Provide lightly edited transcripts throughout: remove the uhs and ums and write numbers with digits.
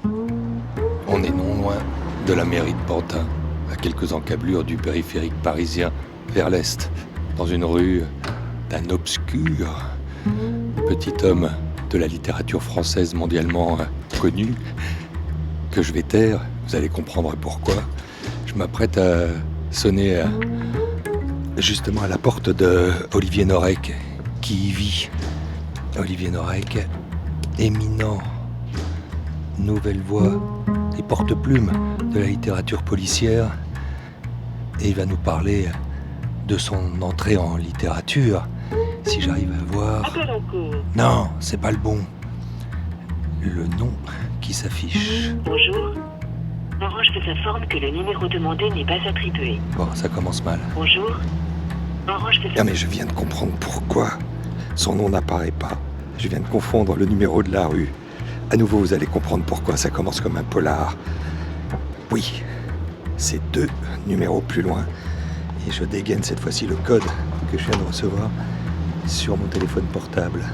On est non loin de la mairie de Pantin, à quelques encablures du périphérique parisien, vers l'est, dans une rue d'un obscur petit homme de la littérature française mondialement connu, que je vais taire, vous allez comprendre pourquoi. Je m'apprête à sonner justement à la porte de Olivier Norek, qui y vit. Olivier Norek, éminent, nouvelle voix et porte-plume de la littérature policière, et il va nous parler de son entrée en littérature. Si j'arrive à voir... Non, c'est pas le bon. Le nom qui s'affiche. Bonjour. Orange vous informe que le numéro demandé n'est pas attribué. Bon, ça commence mal. Bonjour. Orange vous... Ah mais je viens de comprendre pourquoi son nom n'apparaît pas. Je viens de confondre le numéro de la rue. À nouveau, vous allez comprendre pourquoi ça commence comme un polar. Oui, c'est 2 numéros plus loin. Et je dégaine cette fois-ci le code que je viens de recevoir sur mon téléphone portable.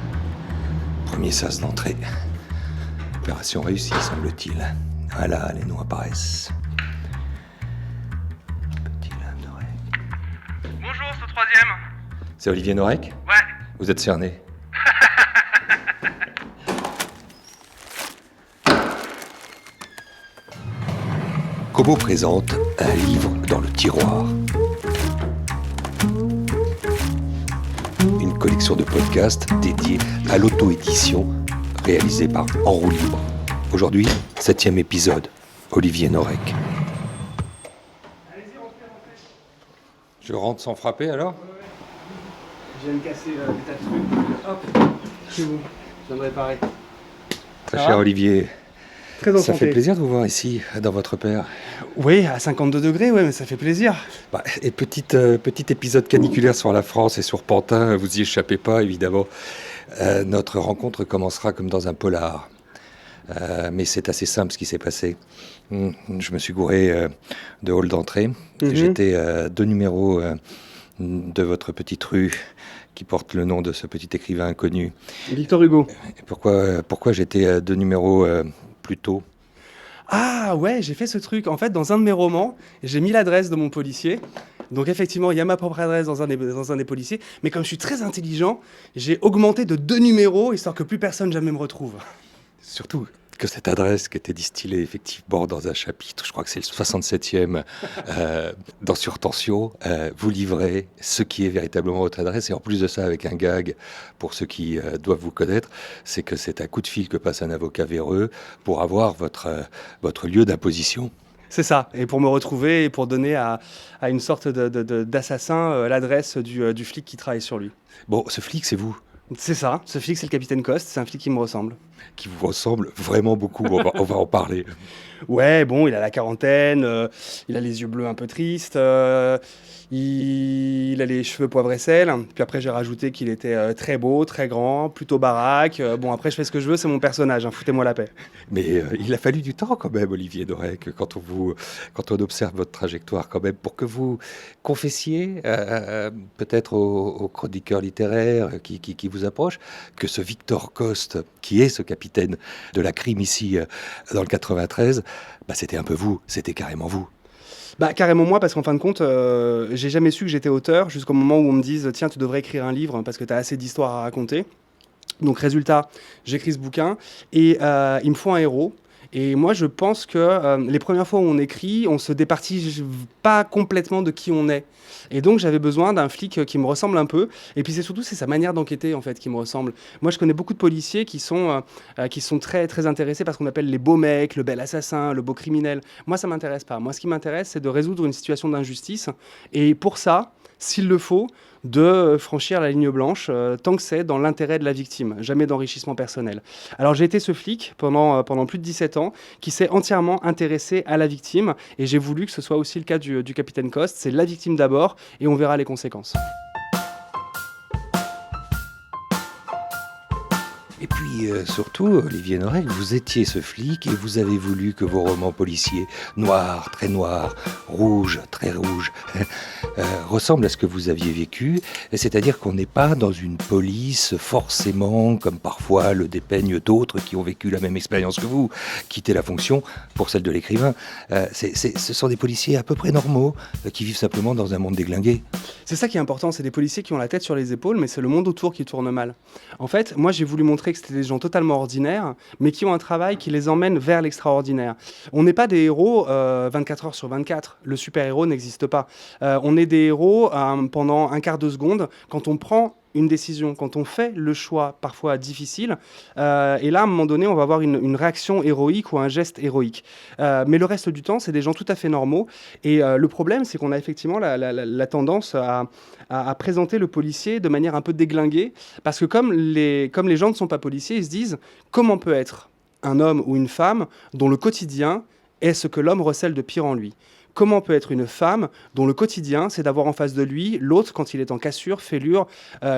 Premier sas d'entrée. Opération réussie, semble-t-il. Voilà, les noms apparaissent. Petit lame d'oreille. Bonjour, c'est au 3e. C'est Olivier Norek ? Ouais. Vous êtes cerné. Kobo présente un livre dans le tiroir. Une collection de podcasts dédiés à l'auto-édition réalisée par En Roue Libre. Aujourd'hui, 7e épisode, Olivier Norek. Je rentre sans frapper alors ? Je viens de casser des tas de trucs. Hop, chez vous. Je viens de réparer. Très Ça cher va ? Olivier, Très en ça santé. fait plaisir de vous voir ici, dans votre père. Oui, à 52 degrés, ouais, mais ça fait plaisir. Et petit épisode caniculaire sur la France et sur Pantin, vous y échappez pas évidemment. Notre rencontre commencera comme dans un polar. Mais c'est assez simple ce qui s'est passé. Je me suis gouré de hall d'entrée. J'étais 2 numéros de votre petite rue qui porte le nom de ce petit écrivain inconnu. Victor Hugo. Et pourquoi j'étais 2 numéros plus tôt ? Ah ouais, j'ai fait ce truc. En fait, dans un de mes romans, j'ai mis l'adresse de mon policier. Donc effectivement, il y a ma propre adresse dans un des policiers. Mais comme je suis très intelligent, j'ai augmenté de 2 numéros, histoire que plus personne jamais me retrouve. Surtout que cette adresse qui était distillée effectivement dans un chapitre, je crois que c'est le 67e, dans Surtension, vous livrez ce qui est véritablement votre adresse. Et en plus de ça, avec un gag, pour ceux qui doivent vous connaître, c'est que c'est un coup de fil que passe un avocat véreux pour avoir votre lieu d'imposition. C'est ça. Et pour me retrouver et pour donner à une sorte d'assassin l'adresse du flic qui travaille sur lui. Bon, ce flic, c'est vous. C'est ça. Ce flic, c'est le capitaine Coste. C'est un flic qui me ressemble. Qui vous ressemble vraiment beaucoup, on va en parler. Ouais, bon, il a la quarantaine, il a les yeux bleus un peu tristes, il a les cheveux poivre et sel. Puis après, j'ai rajouté qu'il était très beau, très grand, plutôt baraque. Bon, après, je fais ce que je veux, c'est mon personnage, hein, foutez-moi la paix. Mais il a fallu du temps quand même, Olivier Norek, quand on observe votre trajectoire quand même, pour que vous confessiez, peut-être aux chroniqueurs littéraires qui vous approchent, que ce Victor Coste, qui est ce capitaine de la crime ici dans le 93, c'était un peu vous, c'était carrément vous. Carrément moi, parce qu'en fin de compte, j'ai jamais su que j'étais auteur jusqu'au moment où on me dise tiens, tu devrais écrire un livre parce que tu as assez d'histoires à raconter. Donc résultat, j'écris ce bouquin et il me faut un héros. Et moi, je pense que les premières fois où on écrit, on se départit pas complètement de qui on est. Et donc, j'avais besoin d'un flic qui me ressemble un peu. Et puis, c'est sa manière d'enquêter, en fait, qui me ressemble. Moi, je connais beaucoup de policiers qui sont très, très intéressés par ce qu'on appelle les beaux mecs, le bel assassin, le beau criminel. Moi, ça m'intéresse pas. Moi, ce qui m'intéresse, c'est de résoudre une situation d'injustice. Et pour ça, s'il le faut, de franchir la ligne blanche, tant que c'est dans l'intérêt de la victime, jamais d'enrichissement personnel. Alors j'ai été ce flic pendant plus de 17 ans, qui s'est entièrement intéressé à la victime, et j'ai voulu que ce soit aussi le cas du capitaine Coste. C'est la victime d'abord, et on verra les conséquences. Et puis, puis surtout, Olivier Norel, vous étiez ce flic et vous avez voulu que vos romans policiers, noirs, très noirs, rouges, très rouges, ressemblent à ce que vous aviez vécu. C'est-à-dire qu'on n'est pas dans une police forcément, comme parfois le dépeignent d'autres qui ont vécu la même expérience que vous, quitter la fonction pour celle de l'écrivain. Ce sont des policiers à peu près normaux, qui vivent simplement dans un monde déglingué. C'est ça qui est important, c'est des policiers qui ont la tête sur les épaules, mais c'est le monde autour qui tourne mal. En fait, moi j'ai voulu montrer que c'était des gens totalement ordinaires, mais qui ont un travail qui les emmène vers l'extraordinaire. On n'est pas des héros 24 heures sur 24, le super-héros n'existe pas. On est des héros pendant un quart de seconde, quand on prend une décision, quand on fait le choix parfois difficile, et là à un moment donné on va avoir une réaction héroïque ou un geste héroïque. Mais le reste du temps c'est des gens tout à fait normaux, et le problème c'est qu'on a effectivement la tendance à présenter le policier de manière un peu déglinguée, parce que comme les gens ne sont pas policiers, ils se disent comment peut être un homme ou une femme dont le quotidien est ce que l'homme recèle de pire en lui. Comment peut être une femme dont le quotidien, c'est d'avoir en face de lui l'autre quand il est en cassure, fêlure,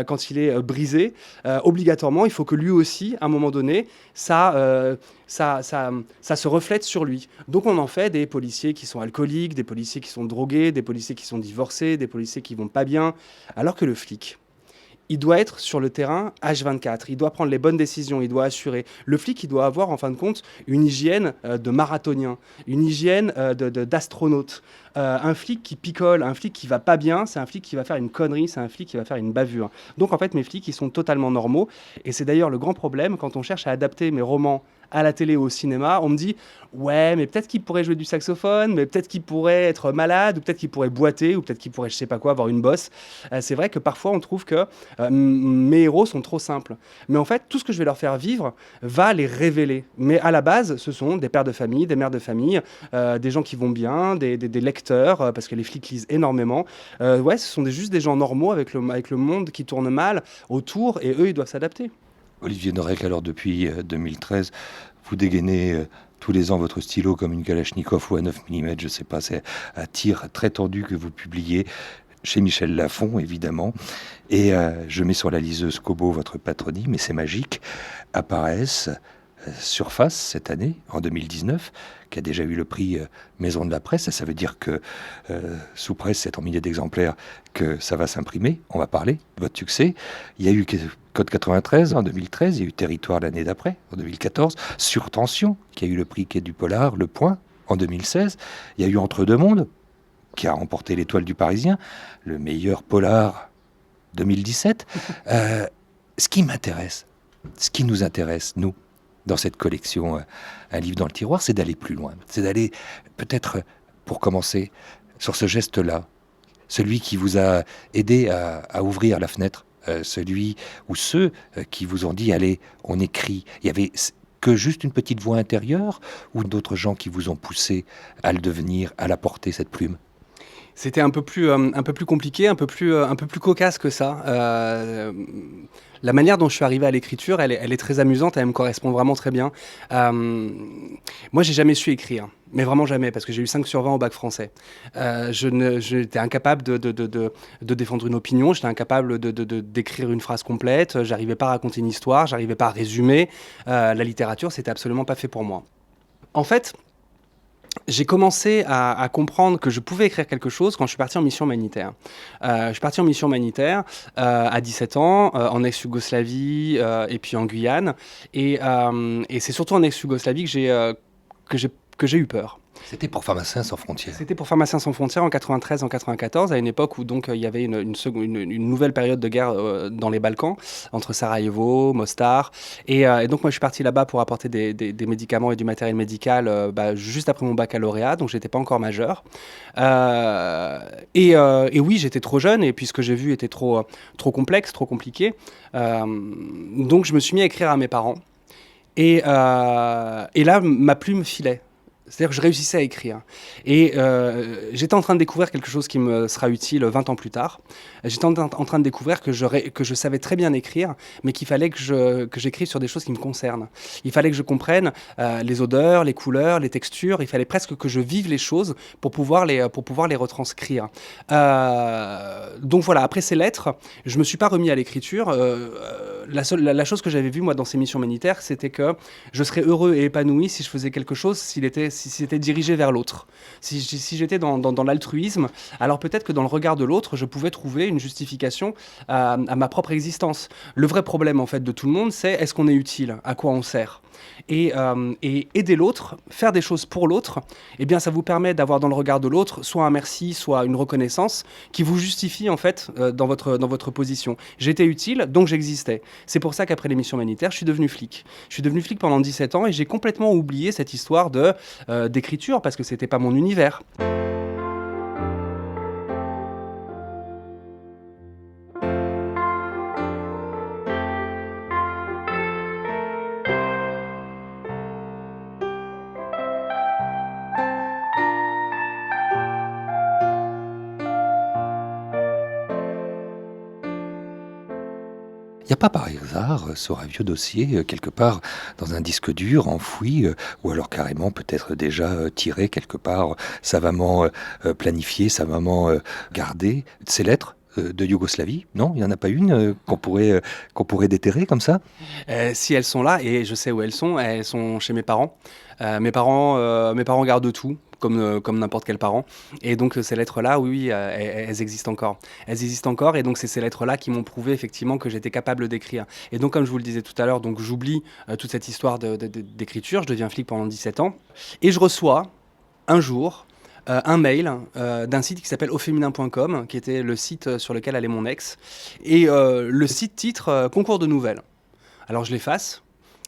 quand il est brisé. Obligatoirement, il faut que lui aussi, à un moment donné, ça se reflète sur lui. Donc on en fait des policiers qui sont alcooliques, des policiers qui sont drogués, des policiers qui sont divorcés, des policiers qui vont pas bien. Alors que le flic, il doit être sur le terrain H24, il doit prendre les bonnes décisions, il doit assurer. Le flic, il doit avoir, en fin de compte, une hygiène de marathonien, une hygiène d'astronaute. Un flic qui picole, un flic qui va pas bien, c'est un flic qui va faire une connerie, c'est un flic qui va faire une bavure. Donc en fait, mes flics, ils sont totalement normaux. Et c'est d'ailleurs le grand problème quand on cherche à adapter mes romans à la télé ou au cinéma. On me dit ouais, mais peut-être qu'il pourrait jouer du saxophone, mais peut-être qu'il pourrait être malade, ou peut-être qu'il pourrait boiter, ou peut-être qu'il pourrait, je sais pas quoi, avoir une bosse. C'est vrai que parfois on trouve que mes héros sont trop simples. Mais en fait, tout ce que je vais leur faire vivre va les révéler. Mais à la base, ce sont des pères de famille, des mères de famille, des gens qui vont bien, des lecteurs, parce que les flics lisent énormément. Ouais, ce sont juste des gens normaux avec le monde qui tourne mal autour, et eux, ils doivent s'adapter. Olivier Norek, alors depuis 2013, vous dégainez tous les ans votre stylo comme une Kalachnikov ou un 9 mm, je ne sais pas, c'est un tir très tendu que vous publiez chez Michel Lafon, évidemment. Et je mets sur la liseuse Kobo votre patronyme, et c'est magique, apparaissent Surface cette année, en 2019, qui a déjà eu le prix Maison de la Presse. Ça veut dire que sous presse, c'est en milliers d'exemplaires que ça va s'imprimer. On va parler de votre succès. Il y a eu Code 93 en 2013, il y a eu Territoire l'année d'après, en 2014, Surtension, qui a eu le prix Quai du Polar, Le Point, en 2016. Il y a eu Entre deux mondes, qui a remporté l'Étoile du Parisien, le meilleur polar 2017. Ce qui m'intéresse, ce qui nous intéresse, nous, dans cette collection Un livre dans le tiroir, c'est d'aller plus loin. C'est d'aller, peut-être, pour commencer, sur ce geste-là, celui qui vous a aidé à ouvrir la fenêtre, celui ou ceux qui vous ont dit, allez, on écrit. Il y avait que juste une petite voix intérieure, ou d'autres gens qui vous ont poussé à le devenir, à la porter, cette plume? C'était un peu plus compliqué, un peu plus cocasse que ça. La manière dont je suis arrivé à l'écriture, elle est très amusante, elle me correspond vraiment très bien. Moi, j'ai jamais su écrire, mais vraiment jamais, parce que j'ai eu 5 sur 20 au bac français. J'étais incapable de défendre une opinion, j'étais incapable d'écrire une phrase complète, j'arrivais pas à raconter une histoire, j'arrivais pas à résumer. La littérature, c'était absolument pas fait pour moi. En fait, j'ai commencé à comprendre que je pouvais écrire quelque chose quand je suis parti en mission humanitaire. Je suis parti en mission humanitaire à 17 ans, en ex-Yougoslavie et puis en Guyane. Et c'est surtout en ex-Yougoslavie que j'ai eu peur. C'était pour Pharmaciens sans frontières. C'était pour Pharmaciens sans frontières en 93, en 94, à une époque où donc il y avait une nouvelle période de guerre dans les Balkans, entre Sarajevo, Mostar. Et donc moi je suis parti là-bas pour apporter des médicaments et du matériel médical juste après mon baccalauréat, donc j'étais pas encore majeur. Et oui, j'étais trop jeune, et puis ce que j'ai vu était trop complexe, trop compliqué. Donc je me suis mis à écrire à mes parents. Et là, ma plume filait. C'est-à-dire que je réussissais à écrire. Et j'étais en train de découvrir quelque chose qui me sera utile 20 ans plus tard. J'étais en train de découvrir que je savais très bien écrire, mais qu'il fallait que j'écrive sur des choses qui me concernent. Il fallait que je comprenne les odeurs, les couleurs, les textures. Il fallait presque que je vive les choses pour pouvoir les retranscrire. Donc voilà, après ces lettres, je ne me suis pas remis à l'écriture. La chose que j'avais vue, moi, dans ces missions humanitaires, c'était que je serais heureux et épanoui si je faisais quelque chose, si c'était dirigé vers l'autre. Si j'étais dans l'altruisme, alors peut-être que dans le regard de l'autre, je pouvais trouver une justification à ma propre existence. Le vrai problème, en fait, de tout le monde, c'est est-ce qu'on est utile? À quoi on sert? Et aider l'autre, faire des choses pour l'autre, eh bien, ça vous permet d'avoir dans le regard de l'autre soit un merci, soit une reconnaissance qui vous justifie, en fait, dans votre position. J'étais utile, donc j'existais. C'est pour ça qu'après les missions humanitaires, je suis devenu flic. Je suis devenu flic pendant 17 ans et j'ai complètement oublié cette histoire d'écriture parce que c'était pas mon univers. Il n'y a pas par hasard sur un vieux dossier, quelque part dans un disque dur enfoui, ou alors carrément peut-être déjà tiré quelque part, savamment planifié, savamment gardé, ces lettres de Yougoslavie? Non, il n'y en a pas une qu'on pourrait déterrer comme ça? Si elles sont là, et je sais où elles sont chez mes parents. Mes parents gardent tout, comme n'importe quel parent. Et donc ces lettres-là, oui, elles existent encore. Elles existent encore, et donc c'est ces lettres-là qui m'ont prouvé effectivement que j'étais capable d'écrire. Et donc, comme je vous le disais tout à l'heure, donc j'oublie toute cette histoire d'écriture. Je deviens flic pendant 17 ans. Et je reçois, un jour, un mail d'un site qui s'appelle auféminin.com, qui était le site sur lequel allait mon ex. Et le site titre Concours de nouvelles. Alors je l'efface.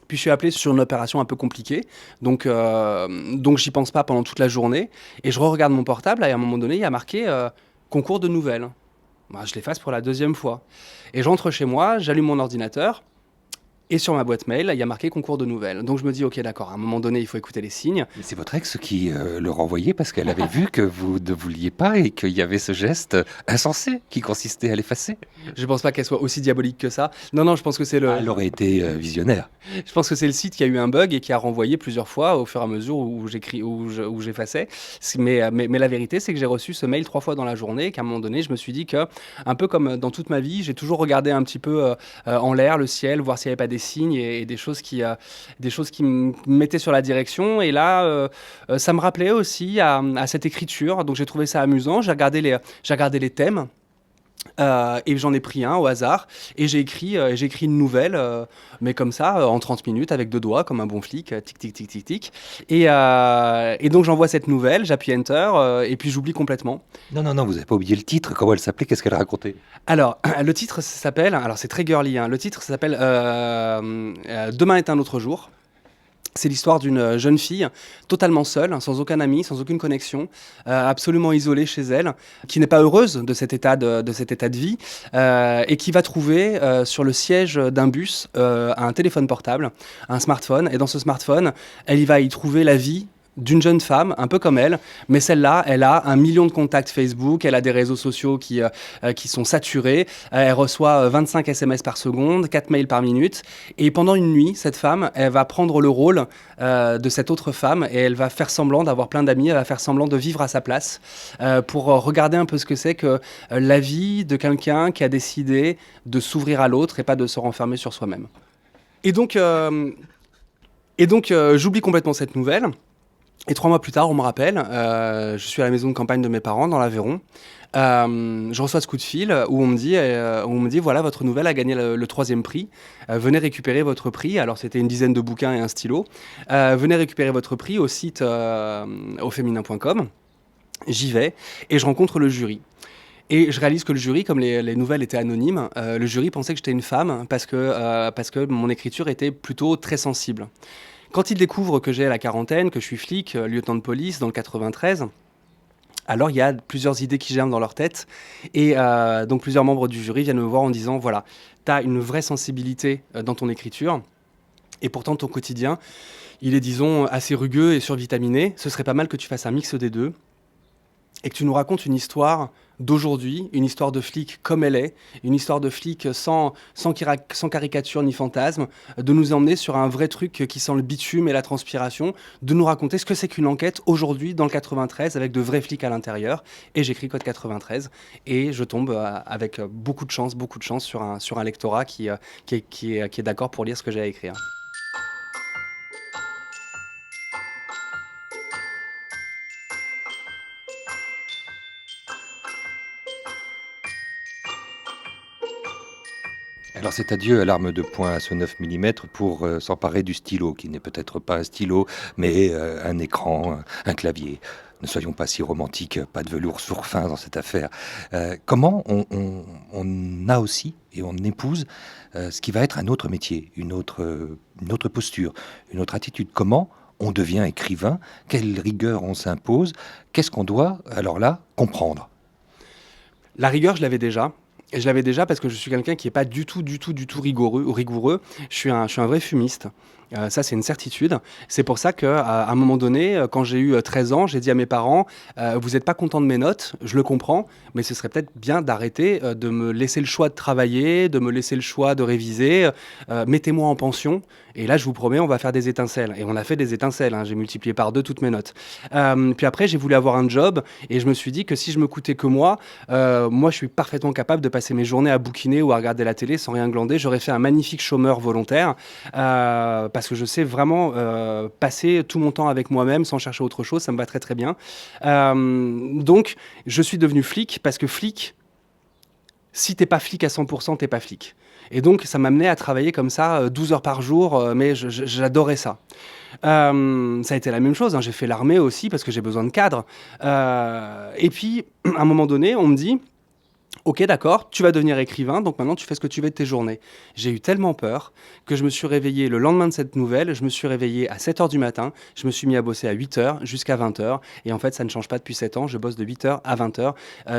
Puis je suis appelé sur une opération un peu compliquée, donc j'y pense pas pendant toute la journée. Et je regarde mon portable, et à un moment donné, il y a marqué concours de nouvelles. Bah, je l'efface pour la deuxième fois. Et je rentre chez moi, j'allume mon ordinateur, et sur ma boîte mail, il y a marqué concours de nouvelles. Donc je me dis, ok, d'accord, à un moment donné, il faut écouter les signes. Mais c'est votre ex qui le renvoyait parce qu'elle avait vu que vous ne vouliez pas et qu'il y avait ce geste insensé qui consistait à l'effacer. Je pense pas qu'elle soit aussi diabolique que ça. Non, je pense que c'est le... Elle aurait été visionnaire. Je pense que c'est le site qui a eu un bug et qui a renvoyé plusieurs fois au fur et à mesure où j'effaçais. Mais la vérité, c'est que j'ai reçu ce mail 3 fois dans la journée et qu'à un moment donné, je me suis dit que, un peu comme dans toute ma vie, j'ai toujours regardé un petit peu en l'air, le ciel, voir s'il n'y avait pas des signes et des choses qui me mettaient sur la direction. Et là, ça me rappelait aussi à cette écriture. Donc j'ai trouvé ça amusant. J'ai regardé les thèmes. Et j'en ai pris un au hasard et j'ai écrit une nouvelle, mais comme ça, en 30 minutes, avec 2 doigts, comme un bon flic, tic, tic, tic, tic, tic. Et donc j'envoie cette nouvelle, j'appuie Enter, et puis j'oublie complètement. Non, vous n'avez pas oublié le titre. Comment elle s'appelait? Qu'est-ce qu'elle racontait? Alors, le titre s'appelle, alors c'est très girly, hein, le titre s'appelle Demain est un autre jour. C'est l'histoire d'une jeune fille totalement seule, sans aucun ami, sans aucune connexion, absolument isolée chez elle, qui n'est pas heureuse de cet état de vie, et qui va trouver sur le siège d'un bus un téléphone portable, un smartphone. Et dans ce smartphone, elle va y trouver la vie d'une jeune femme, un peu comme elle, mais celle-là, elle a 1 million de contacts Facebook, elle a des réseaux sociaux qui sont saturés, elle reçoit 25 SMS par seconde, 4 mails par minute, et pendant une nuit, cette femme, elle va prendre le rôle de cette autre femme, et elle va faire semblant d'avoir plein d'amis, elle va faire semblant de vivre à sa place, pour regarder un peu ce que c'est que la vie de quelqu'un qui a décidé de s'ouvrir à l'autre et pas de se renfermer sur soi-même. Et donc j'oublie complètement cette nouvelle. Et 3 mois plus tard, on me rappelle, je suis à la maison de campagne de mes parents, dans l'Aveyron. Je reçois ce coup de fil où on me dit voilà, votre nouvelle a gagné le 3e prix. Venez récupérer votre prix. Alors, c'était une dizaine de bouquins et un stylo. Venez récupérer votre prix au site auféminin.com. J'y vais et je rencontre le jury. Et je réalise que le jury, comme les nouvelles étaient anonymes, le jury pensait que j'étais une femme parce que mon écriture était plutôt très sensible. Quand ils découvrent que j'ai la quarantaine, que je suis flic, lieutenant de police dans le 93, alors il y a plusieurs idées qui germent dans leur tête. Et donc plusieurs membres du jury viennent me voir en disant, voilà, tu as une vraie sensibilité dans ton écriture. Et pourtant, ton quotidien, il est, disons, assez rugueux et survitaminé. Ce serait pas mal que tu fasses un mix des deux et que tu nous racontes une histoire d'aujourd'hui, une histoire de flic comme elle est, une histoire de flic sans caricature ni fantasme, de nous emmener sur un vrai truc qui sent le bitume et la transpiration, de nous raconter ce que c'est qu'une enquête aujourd'hui dans le 93 avec de vrais flics à l'intérieur. Et j'écris Code 93 et je tombe avec beaucoup de chance sur un lectorat qui est d'accord pour lire ce que j'ai à écrire. Alors c'est adieu à l'arme de poing à ce 9 mm pour s'emparer du stylo, qui n'est peut-être pas un stylo, mais un écran, un clavier. Ne soyons pas si romantiques, pas de velours sourd-fin dans cette affaire. Comment on a aussi et on épouse ce qui va être un autre métier, une autre posture, une autre attitude? Comment on devient écrivain? Quelle rigueur on s'impose? Qu'est-ce qu'on doit, alors là, comprendre? La rigueur, je l'avais déjà. Et je l'avais déjà parce que je suis quelqu'un qui n'est pas du tout rigoureux. Je suis un vrai fumiste. Ça, c'est une certitude. C'est pour ça qu'à un moment donné, quand j'ai eu 13 ans, j'ai dit à mes parents, vous n'êtes pas contents de mes notes, je le comprends, mais ce serait peut-être bien d'arrêter de me laisser le choix de travailler, de me laisser le choix de réviser. Mettez-moi en pension. Et là, je vous promets, on va faire des étincelles. Et on a fait des étincelles. J'ai multiplié par 2 toutes mes notes. Puis après, j'ai voulu avoir un job. Et je me suis dit que si je m'écoutais que moi, je suis parfaitement capable de passer mes journées à bouquiner ou à regarder la télé sans rien glander. J'aurais fait un magnifique chômeur volontaire. Parce que je sais vraiment passer tout mon temps avec moi-même sans chercher autre chose. Ça me va très très bien. Donc, je suis devenu flic parce que flic, si t'es pas flic à 100%, t'es pas flic. Et donc, ça m'amenait à travailler comme ça 12 heures par jour, mais j'adorais ça. Ça a été la même chose, j'ai fait l'armée aussi parce que j'ai besoin de cadre. Et puis, à un moment donné, on me dit... Ok, d'accord, tu vas devenir écrivain, donc maintenant tu fais ce que tu veux de tes journées. J'ai eu tellement peur que je me suis réveillé le lendemain de cette nouvelle, je me suis réveillé à 7h du matin, je me suis mis à bosser à 8h jusqu'à 20h, et en fait ça ne change pas depuis 7 ans, je bosse de 8h à 20h.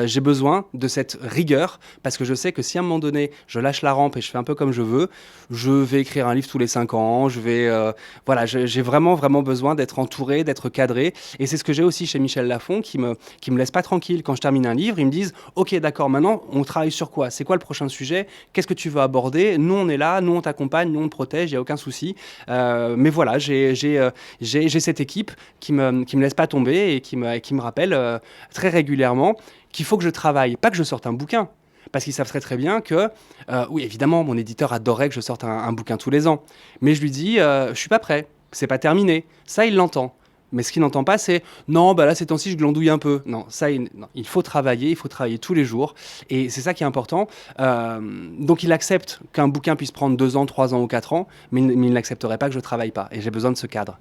J'ai besoin de cette rigueur, parce que je sais que si à un moment donné je lâche la rampe et je fais un peu comme je veux, je vais écrire un livre tous les 5 ans, j'ai vraiment besoin d'être entouré, d'être cadré, et c'est ce que j'ai aussi chez Michel Lafon, qui me laisse pas tranquille. Quand je termine un livre, ils me disent « Ok, d'accord, maintenant on travaille sur quoi? C'est quoi le prochain sujet? Qu'est-ce que tu veux aborder? Nous, on est là, nous, on t'accompagne, nous, on te protège, il n'y a aucun souci. » Mais voilà, j'ai cette équipe qui me laisse pas tomber et qui me rappelle très régulièrement qu'il faut que je travaille, pas que je sorte un bouquin. Parce qu'ils savent très très bien que, oui, évidemment, mon éditeur adorerait que je sorte un bouquin tous les ans. Mais je lui dis, je suis pas prêt, c'est pas terminé. Ça, il l'entend. Mais ce qu'il n'entend pas, c'est non, bah là, ces temps-ci, je glandouille un peu. Non, non, il faut travailler tous les jours. Et c'est ça qui est important. Donc, il accepte qu'un bouquin puisse prendre 2 ans, 3 ans ou 4 ans, mais il n'accepterait pas que je ne travaille pas. Et j'ai besoin de ce cadre.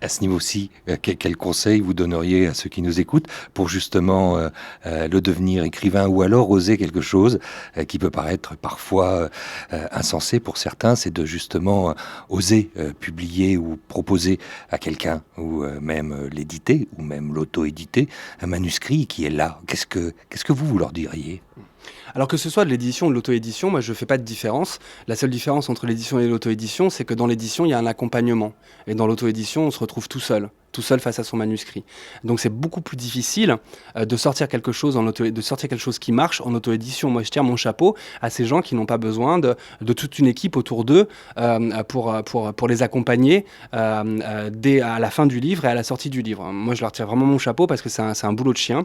À ce niveau-ci, quel conseil vous donneriez à ceux qui nous écoutent pour justement le devenir écrivain, ou alors oser quelque chose qui peut paraître parfois insensé pour certains, c'est de justement oser publier ou proposer à quelqu'un, ou même l'éditer, ou même l'auto-éditer, un manuscrit qui est là. Qu'est-ce que vous leur diriez ? Alors que ce soit de l'édition ou de l'auto-édition, moi je ne fais pas de différence. La seule différence entre l'édition et l'auto-édition, c'est que dans l'édition, il y a un accompagnement. Et dans l'auto-édition, on se retrouve tout seul face à son manuscrit. Donc c'est beaucoup plus difficile de sortir quelque chose qui marche en auto-édition. Moi je tire mon chapeau à ces gens qui n'ont pas besoin de toute une équipe autour d'eux pour les accompagner à la fin du livre et à la sortie du livre. Moi je leur tire vraiment mon chapeau parce que c'est un boulot de chien.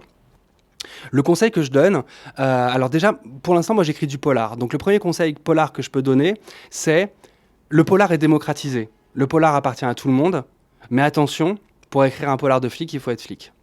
Le conseil que je donne, alors déjà, pour l'instant, moi j'écris du polar. Donc le premier conseil polar que je peux donner, c'est le polar est démocratisé. Le polar appartient à tout le monde, mais attention, pour écrire un polar de flic, il faut être flic.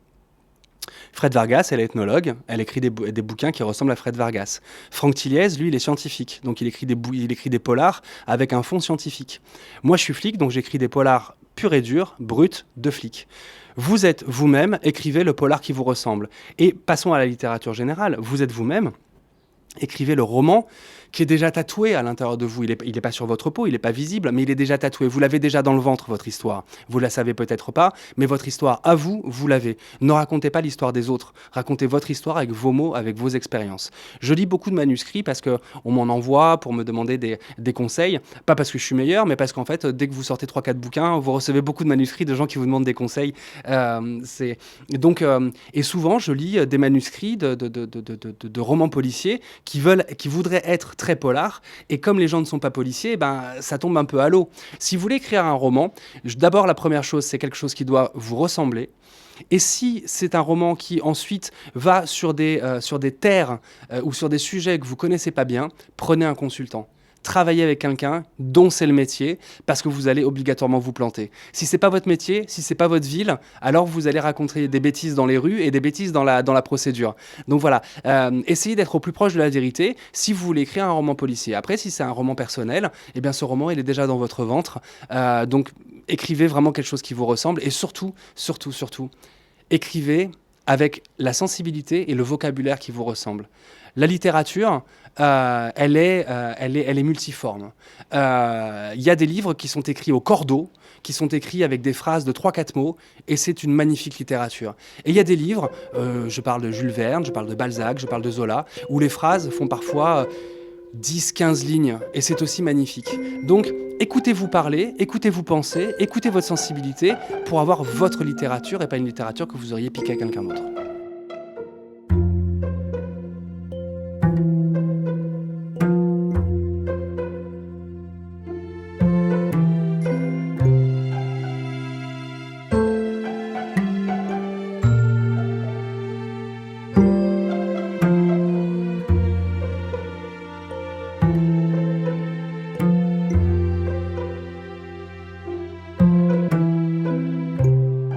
Fred Vargas, elle est ethnologue, elle écrit des bouquins qui ressemblent à Fred Vargas. Franck Tilliez, lui, il est scientifique, donc il écrit des polars avec un fond scientifique. Moi, je suis flic, donc j'écris des polars purs et durs, bruts, de flic. Vous êtes vous-même, écrivez le polar qui vous ressemble. Et passons à la littérature générale. Vous êtes vous-même, écrivez le roman qui est déjà tatoué à l'intérieur de vous. Il est pas sur votre peau, il n'est pas visible, mais il est déjà tatoué. Vous l'avez déjà dans le ventre, votre histoire. Vous la savez peut-être pas, mais votre histoire, à vous, vous l'avez. Ne racontez pas l'histoire des autres. Racontez votre histoire avec vos mots, avec vos expériences. Je lis beaucoup de manuscrits parce que on m'en envoie pour me demander des conseils. Pas parce que je suis meilleur, mais parce qu'en fait, dès que vous sortez 3-4 bouquins, vous recevez beaucoup de manuscrits de gens qui vous demandent des conseils. Et souvent, je lis des manuscrits de romans policiers qui voudraient être très polars. Et comme les gens ne sont pas policiers, ben, ça tombe un peu à l'eau. Si vous voulez écrire un roman, d'abord, la première chose, c'est quelque chose qui doit vous ressembler. Et si c'est un roman qui ensuite va sur des terres ou sur des sujets que vous connaissez pas bien, prenez un consultant. Travaillez avec quelqu'un dont c'est le métier, parce que vous allez obligatoirement vous planter. Si c'est pas votre métier, si c'est pas votre ville, alors vous allez raconter des bêtises dans les rues et des bêtises dans la procédure. Donc voilà, essayez d'être au plus proche de la vérité si vous voulez écrire un roman policier. Après, si c'est un roman personnel, eh bien ce roman, il est déjà dans votre ventre. Donc écrivez vraiment quelque chose qui vous ressemble et surtout, écrivez avec la sensibilité et le vocabulaire qui vous ressemblent. La littérature, elle est multiforme. Il y a des livres qui sont écrits au cordeau, qui sont écrits avec des phrases de 3-4 mots, et c'est une magnifique littérature. Et il y a des livres, je parle de Jules Verne, je parle de Balzac, je parle de Zola, où les phrases font parfois 10-15 lignes, et c'est aussi magnifique. Donc, écoutez-vous parler, écoutez-vous penser, écoutez votre sensibilité pour avoir votre littérature, et pas une littérature que vous auriez piquée à quelqu'un d'autre.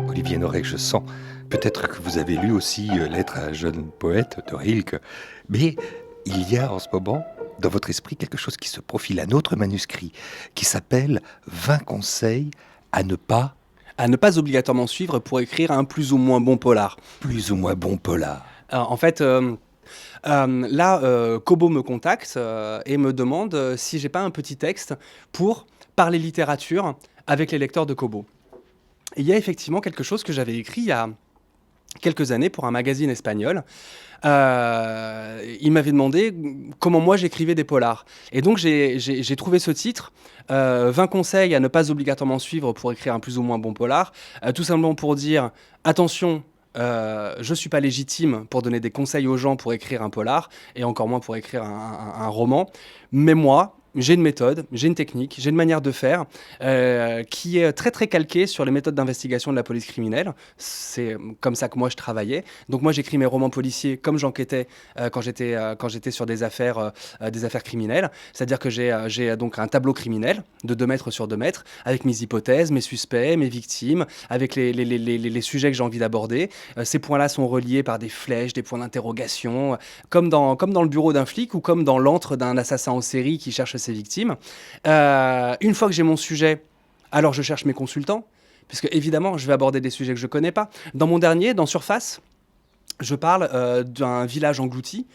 Olivier Norek, je sens peut-être que vous avez lu aussi Lettre à un jeune poète de Rilke, mais il y a en ce moment dans votre esprit quelque chose qui se profile, un autre manuscrit qui s'appelle 20 conseils à ne pas obligatoirement suivre pour écrire un plus ou moins bon polar. plus ou moins bon polar. En fait, là, Kobo me contacte et me demande si j'ai pas un petit texte pour parler littérature avec les lecteurs de Kobo. Et il y a effectivement quelque chose que j'avais écrit il y a quelques années pour un magazine espagnol. Il m'avait demandé comment moi j'écrivais des polars. Et donc j'ai trouvé ce titre, 20 conseils à ne pas obligatoirement suivre pour écrire un plus ou moins bon polar, tout simplement pour dire attention. Je ne suis pas légitime pour donner des conseils aux gens pour écrire un polar, et encore moins pour écrire un roman. Mais moi, j'ai une méthode, j'ai une technique, j'ai une manière de faire qui est très très calquée sur les méthodes d'investigation de la police criminelle. C'est comme ça que moi je travaillais. Donc moi j'écris mes romans policiers comme j'enquêtais quand j'étais sur des affaires criminelles. C'est-à-dire que j'ai donc un tableau criminel de 2 mètres sur 2 mètres avec mes hypothèses, mes suspects, mes victimes, avec les sujets que j'ai envie d'aborder. Ces points-là sont reliés par des flèches, des points d'interrogation, comme dans le bureau d'un flic ou comme dans l'antre d'un assassin en série qui cherche ses victimes. Une fois que j'ai mon sujet, alors je cherche mes consultants, puisque évidemment, je vais aborder des sujets que je ne connais pas. Dans mon dernier, dans Surface, je parle d'un village englouti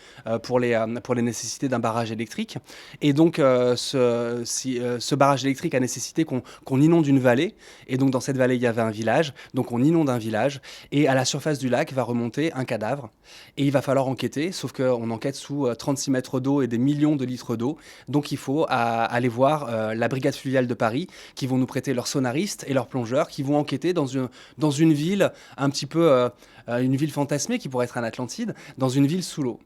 pour les nécessités d'un barrage électrique. Et donc, ce barrage électrique a nécessité qu'on inonde une vallée. Et donc, dans cette vallée, il y avait un village. Donc, on inonde un village. Et à la surface du lac va remonter un cadavre. Et il va falloir enquêter, sauf qu'on enquête sous 36 mètres d'eau et des millions de litres d'eau. Donc, il faut aller voir la brigade fluviale de Paris, qui vont nous prêter leurs sonaristes et leurs plongeurs, qui vont enquêter dans une ville un petit peu... une ville fantasmée qui pourrait être un Atlantide, dans une ville sous l'eau.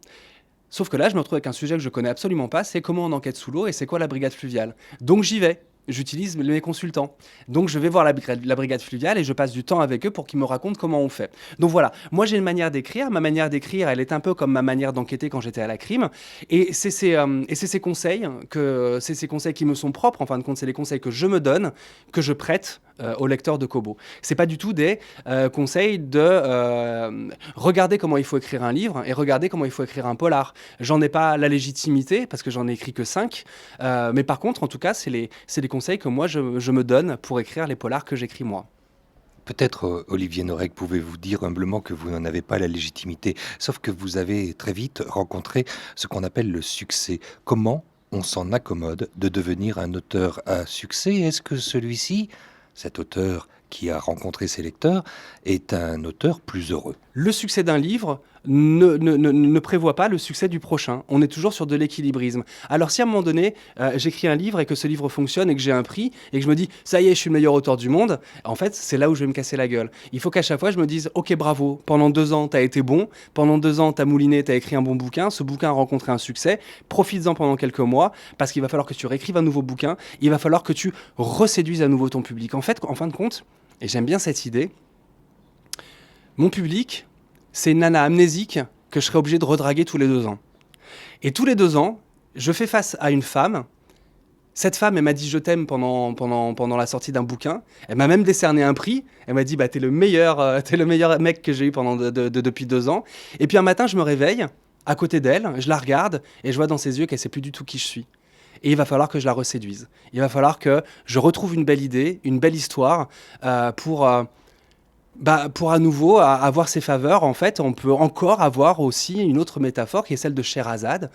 Sauf que là, je me retrouve avec un sujet que je connais absolument pas, c'est comment on enquête sous l'eau et c'est quoi la brigade fluviale. Donc j'y vais. J'utilise mes consultants. Donc je vais voir la brigade fluviale et je passe du temps avec eux pour qu'ils me racontent comment on fait. Donc voilà, moi j'ai une manière d'écrire. Ma manière d'écrire, elle est un peu comme ma manière d'enquêter quand j'étais à la crime. Et c'est ces conseils qui me sont propres. En fin de compte, c'est les conseils que je me donne, que je prête aux lecteurs de Kobo. C'est pas du tout des conseils de regarder comment il faut écrire un livre et regarder comment il faut écrire un polar. J'en ai pas la légitimité parce que j'en ai écrit que 5. Mais par contre, en tout cas, c'est les conseils que moi je me donne pour écrire les polars que j'écris moi. Peut-être, Olivier Norek, pouvez-vous dire humblement que vous n'en avez pas la légitimité, sauf que vous avez très vite rencontré ce qu'on appelle le succès. Comment on s'en accommode de devenir un auteur à succès. Est-ce que celui-ci, cet auteur qui a rencontré ses lecteurs, est un auteur plus heureux? Le succès d'un livre ne prévoit pas le succès du prochain. On est toujours sur de l'équilibrisme. Alors si à un moment donné, j'écris un livre et que ce livre fonctionne et que j'ai un prix et que je me dis « ça y est, je suis le meilleur auteur du monde », en fait, c'est là où je vais me casser la gueule. Il faut qu'à chaque fois, je me dise « ok, bravo, pendant 2 ans, t'as été bon, pendant 2 ans, t'as mouliné, t'as écrit un bon bouquin, ce bouquin a rencontré un succès, profites-en pendant quelques mois, parce qu'il va falloir que tu réécrives un nouveau bouquin, il va falloir que tu reséduises à nouveau ton public. » En fait, en fin de compte, et j'aime bien cette idée, mon public, c'est une nana amnésique que je serais obligé de redraguer tous les 2 ans. Et tous les 2 ans, je fais face à une femme. Cette femme, elle m'a dit « je t'aime » pendant la sortie d'un bouquin. Elle m'a même décerné un prix. Elle m'a dit « t'es le meilleur mec que j'ai eu depuis 2 ans ». Et puis un matin, je me réveille à côté d'elle, je la regarde et je vois dans ses yeux qu'elle ne sait plus du tout qui je suis. Et il va falloir que je la reséduise. Il va falloir que je retrouve une belle idée, une belle histoire pour à nouveau avoir ses faveurs. En fait, on peut encore avoir aussi une autre métaphore qui est celle de Scheherazade.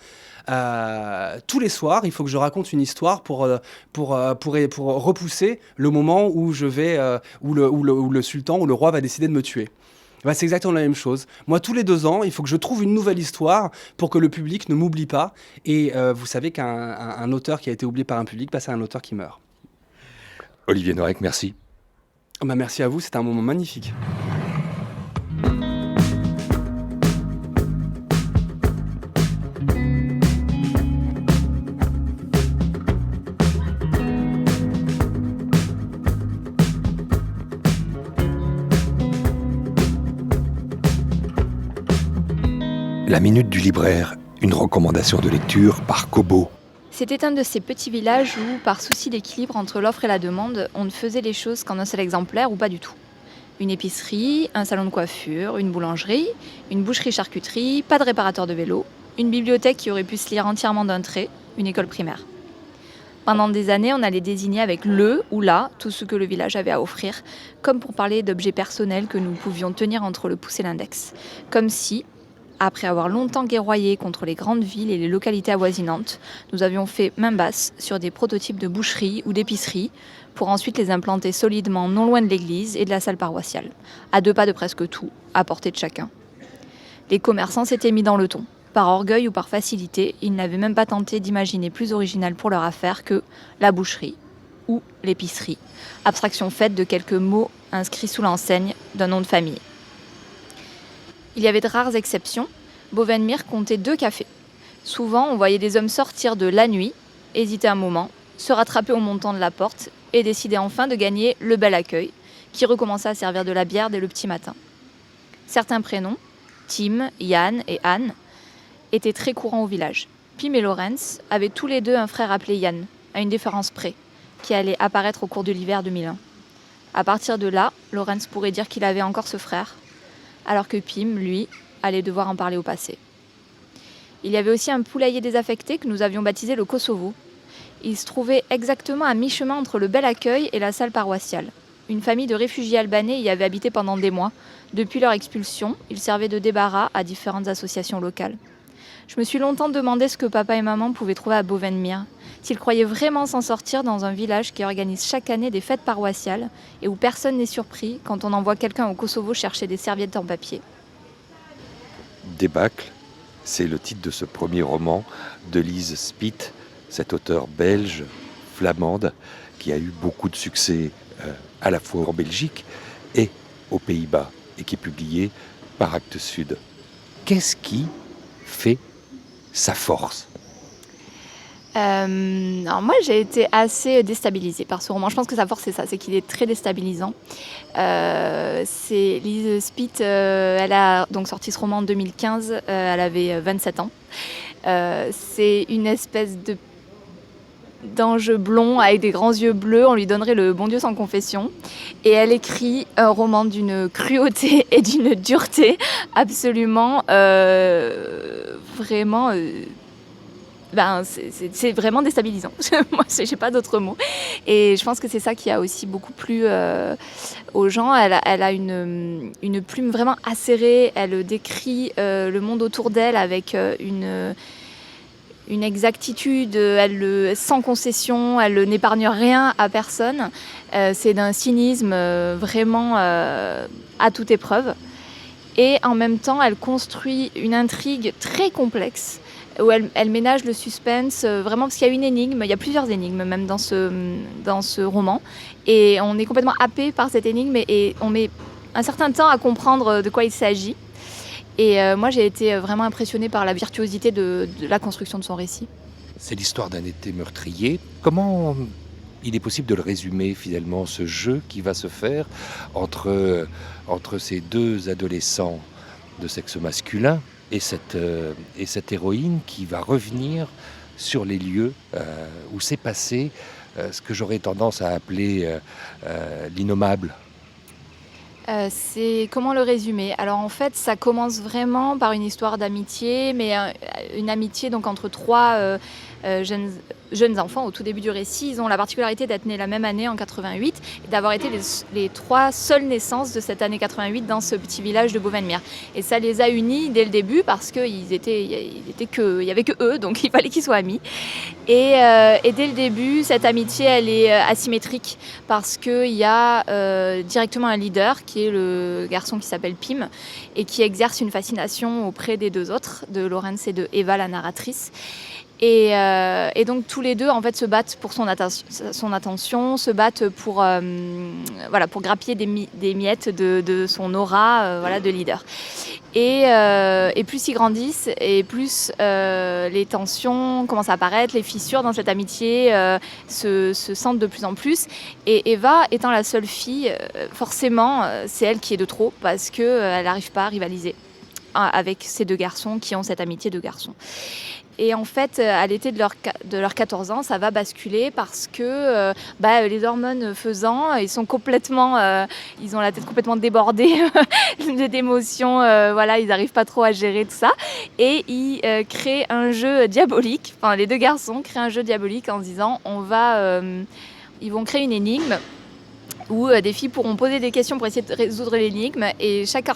Tous les soirs, il faut que je raconte une histoire pour repousser le moment où où le sultan ou le roi va décider de me tuer. C'est exactement la même chose. Moi, tous les 2 ans, il faut que je trouve une nouvelle histoire pour que le public ne m'oublie pas. Et vous savez qu'un auteur qui a été oublié par un public, c'est un auteur qui meurt. Olivier Noreck, merci. Merci à vous, c'était un moment magnifique. La minute du libraire, une recommandation de lecture par Kobo. C'était un de ces petits villages où, par souci d'équilibre entre l'offre et la demande, on ne faisait les choses qu'en un seul exemplaire ou pas du tout. Une épicerie, un salon de coiffure, une boulangerie, une boucherie-charcuterie, pas de réparateur de vélo, une bibliothèque qui aurait pu se lire entièrement d'un trait, une école primaire. Pendant des années, on allait désigner avec le ou la tout ce que le village avait à offrir, comme pour parler d'objets personnels que nous pouvions tenir entre le pouce et l'index. Comme si, après avoir longtemps guerroyé contre les grandes villes et les localités avoisinantes, nous avions fait main basse sur des prototypes de boucherie ou d'épicerie pour ensuite les implanter solidement non loin de l'église et de la salle paroissiale, à 2 pas de presque tout, à portée de chacun. Les commerçants s'étaient mis dans le ton. Par orgueil ou par facilité, ils n'avaient même pas tenté d'imaginer plus original pour leur affaire que la boucherie ou l'épicerie, abstraction faite de quelques mots inscrits sous l'enseigne d'un nom de famille. Il y avait de rares exceptions. Bovenmire comptait 2 cafés. Souvent, on voyait des hommes sortir de la nuit, hésiter un moment, se rattraper au montant de la porte et décider enfin de gagner le bel accueil, qui recommençait à servir de la bière dès le petit matin. Certains prénoms, Tim, Yann et Anne, étaient très courants au village. Pim et Lorenz avaient tous les 2 un frère appelé Yann, à une différence près, qui allait apparaître au cours de l'hiver 2001. À partir de là, Lorenz pourrait dire qu'il avait encore ce frère, alors que Pim, lui, allait devoir en parler au passé. Il y avait aussi un poulailler désaffecté que nous avions baptisé le Kosovo. Il se trouvait exactement à mi-chemin entre le bel accueil et la salle paroissiale. Une famille de réfugiés albanais y avait habité pendant des mois. Depuis leur expulsion, ils servaient de débarras à différentes associations locales. Je me suis longtemps demandé ce que papa et maman pouvaient trouver à Bovenmire, s'ils croyaient vraiment s'en sortir dans un village qui organise chaque année des fêtes paroissiales et où personne n'est surpris quand on envoie quelqu'un au Kosovo chercher des serviettes en papier. Débâcle, c'est le titre de ce premier roman de Lise Spitt, cette auteure belge, flamande, qui a eu beaucoup de succès à la fois en Belgique et aux Pays-Bas et qui est publié par Actes Sud. Qu'est-ce qui fait sa force ? Alors moi j'ai été assez déstabilisée par ce roman. Je pense que sa force c'est ça, c'est qu'il est très déstabilisant. C'est Lise Spitt, elle a donc sorti ce roman en 2015, elle avait 27 ans. C'est une espèce d'ange blond avec des grands yeux bleus, on lui donnerait le bon Dieu sans confession. Et elle écrit un roman d'une cruauté et d'une dureté absolument vraiment... c'est vraiment déstabilisant. Moi, j'ai pas d'autres mots. Et je pense que c'est ça qui a aussi beaucoup plu aux gens. Elle a une plume vraiment acérée. Elle décrit le monde autour d'elle avec une exactitude, sans concession, elle n'épargne rien à personne. C'est d'un cynisme vraiment à toute épreuve. Et en même temps, elle construit une intrigue très complexe où elle ménage le suspense, vraiment parce qu'il y a une énigme, il y a plusieurs énigmes même dans ce roman. Et on est complètement happé par cette énigme et on met un certain temps à comprendre de quoi il s'agit. Et moi, j'ai été vraiment impressionnée par la virtuosité de la construction de son récit. C'est l'histoire d'un été meurtrier. Comment il est possible de le résumer finalement, ce jeu qui va se faire entre ces deux adolescents de sexe masculin et cette héroïne qui va revenir sur les lieux où s'est passé ce que j'aurais tendance à appeler l'innommable. C'est comment le résumer? Alors en fait, ça commence vraiment par une histoire d'amitié, mais une amitié donc entre trois jeunes enfants au tout début du récit. Ils ont la particularité d'être nés la même année en 88 et d'avoir été les trois seules naissances de cette année 88 dans ce petit village de Beauvenmire. Et ça les a unis dès le début parce qu'il y avait que eux, donc il fallait qu'ils soient amis. Et dès le début, cette amitié, elle est asymétrique parce qu'il y a directement un leader qui est le garçon qui s'appelle Pim et qui exerce une fascination auprès des deux autres, de Laurence et de Eva, la narratrice. Et donc tous les deux en fait se battent pour son attention, se battent pour grappiller des miettes de son aura de leader. Et plus ils grandissent et plus les tensions commencent à apparaître, les fissures dans cette amitié se sentent de plus en plus. Et Eva étant la seule fille, forcément c'est elle qui est de trop parce qu'elle n'arrive pas à rivaliser avec ces deux garçons qui ont cette amitié de garçons. Et en fait, à l'été de leurs 14 ans, ça va basculer parce que les hormones faisant, ils ont la tête complètement débordée d'émotions. Ils n'arrivent pas trop à gérer tout ça. Et ils créent un jeu diabolique. Enfin, les deux garçons créent un jeu diabolique en se disant, ils vont créer une énigme où des filles pourront poser des questions pour essayer de résoudre l'énigme et chaque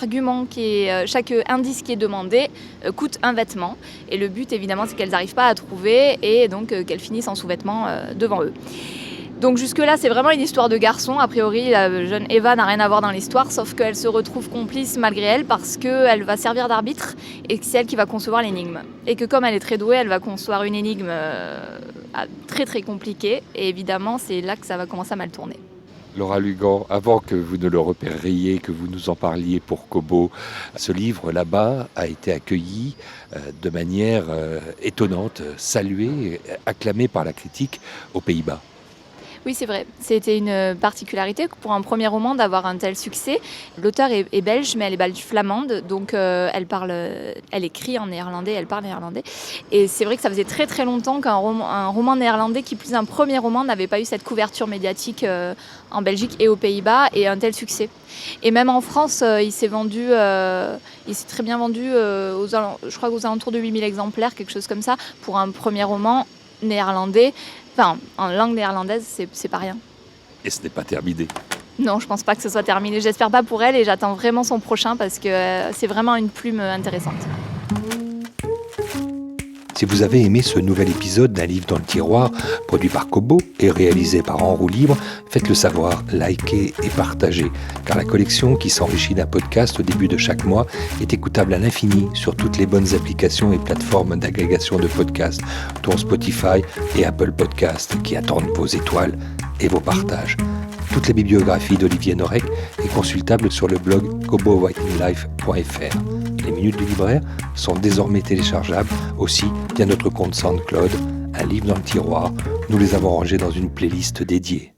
indice qui est demandé coûte un vêtement et le but évidemment c'est qu'elles n'arrivent pas à trouver et donc qu'elles finissent en sous-vêtements devant eux. Donc jusque-là c'est vraiment une histoire de garçon, a priori la jeune Eva n'a rien à voir dans l'histoire sauf qu'elle se retrouve complice malgré elle parce qu'elle va servir d'arbitre et que c'est elle qui va concevoir l'énigme. Et que comme elle est très douée, elle va concevoir une énigme très très compliquée et évidemment c'est là que ça va commencer à mal tourner. Laura Lugan, avant que vous ne le repériez, que vous nous en parliez pour Kobo, ce livre là-bas a été accueilli de manière étonnante, salué, acclamé par la critique aux Pays-Bas. Oui, c'est vrai. C'était une particularité pour un premier roman d'avoir un tel succès. L'auteure est belge, mais elle est belge flamande, donc elle écrit en néerlandais, elle parle néerlandais. Et c'est vrai que ça faisait très très longtemps qu'un roman néerlandais, qui plus un premier roman, n'avait pas eu cette couverture médiatique en Belgique et aux Pays-Bas et un tel succès. Et même en France, il s'est très bien vendu, je crois qu'aux alentours de 8000 exemplaires, quelque chose comme ça, pour un premier roman néerlandais. Enfin, en langue néerlandaise, c'est pas rien. Et ce n'est pas terminé. Non, je pense pas que ce soit terminé. J'espère pas pour elle et j'attends vraiment son prochain parce que c'est vraiment une plume intéressante. Si vous avez aimé ce nouvel épisode d'un livre dans le tiroir, produit par Kobo et réalisé par En Roue Libre, faites-le savoir, likez et partagez, car la collection qui s'enrichit d'un podcast au début de chaque mois est écoutable à l'infini sur toutes les bonnes applications et plateformes d'agrégation de podcasts, dont Spotify et Apple Podcasts, qui attendent vos étoiles et vos partages. Toutes les bibliographies d'Olivier Norek est consultable sur le blog kobowritinglife.fr. Les minutes du libraire sont désormais téléchargeables aussi via notre compte SoundCloud, un livre dans le tiroir. Nous les avons rangés dans une playlist dédiée.